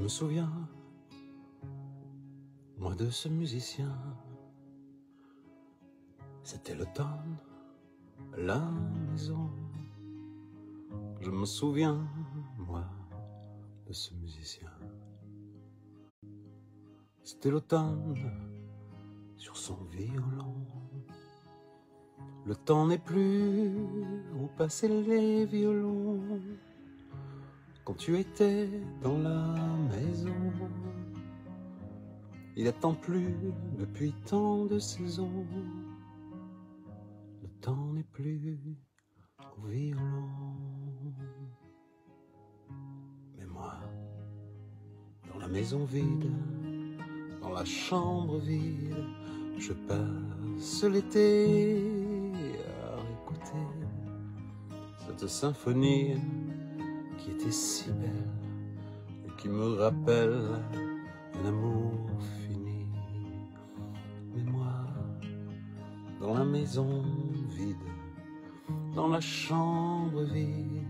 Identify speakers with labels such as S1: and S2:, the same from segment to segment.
S1: me souviens, moi, de ce musicien. C'était l'automne, à la maison. Je me souviens, moi, de ce musicien. C'était l'automne, sur son violon. Le temps n'est plus où passer les violons. Quand tu étais dans la maison, il n'attend plus depuis tant de saisons. Le temps n'est plus au violon. Mais moi, dans la maison vide, dans la chambre vide, je passe l'été à écouter cette symphonie qui était si belle et qui me rappelle un amour fini. Mais moi, dans la maison vide, dans la chambre vide,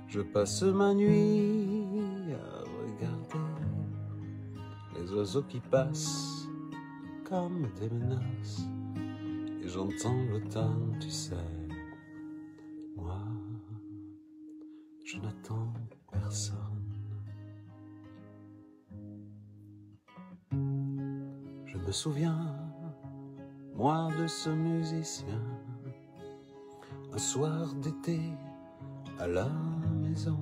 S1: je passe ma nuit à regarder les oiseaux qui passent comme des menaces. Et j'entends l'automne, tu sais. Moi, je n'attends personne. Je me souviens, moi, de ce musicien. Un soir d'été à la maison.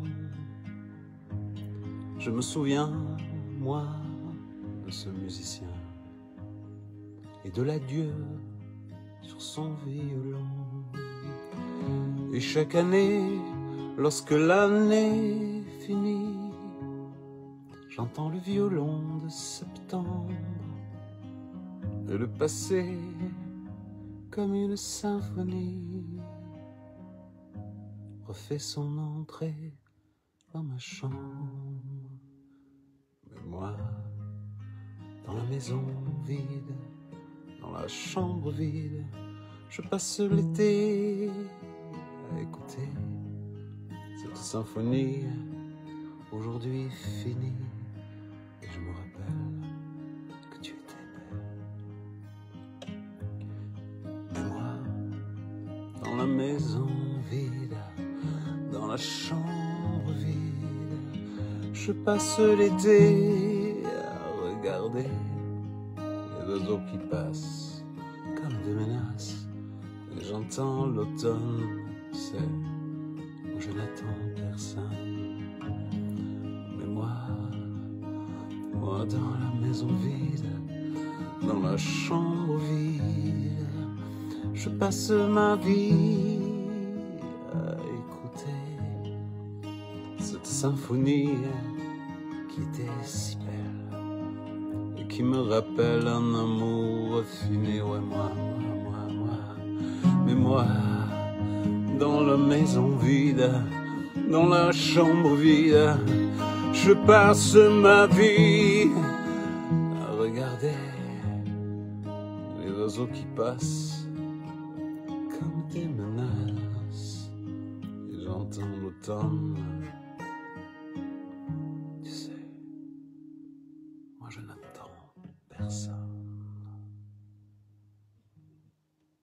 S1: Je me souviens, moi, de ce musicien et de l'adieu sur son violon. Et chaque année, lorsque l'année finit, j'entends le violon de septembre et le passé comme une symphonie refait son entrée dans ma chambre. Mais moi, dans la maison vide, dans la chambre vide, je passe l'été à écouter cette symphonie aujourd'hui finie. Et je me rappelle que tu étais belle. Mais moi, dans la maison vide, dans la chambre vide, je passe l'été à regarder les oiseaux qui passent comme des menaces. Et j'entends l'automne, c'est où je n'attends personne. Mais moi, dans la maison vide, dans la chambre vide, je passe ma vie à écouter cette symphonie qui était si belle et qui me rappelle un amour fini. Ouais, moi. Mais moi, dans la maison vide, dans la chambre vide, je passe ma vie à regarder les oiseaux qui passent comme des menaces. Et j'entends l'automne,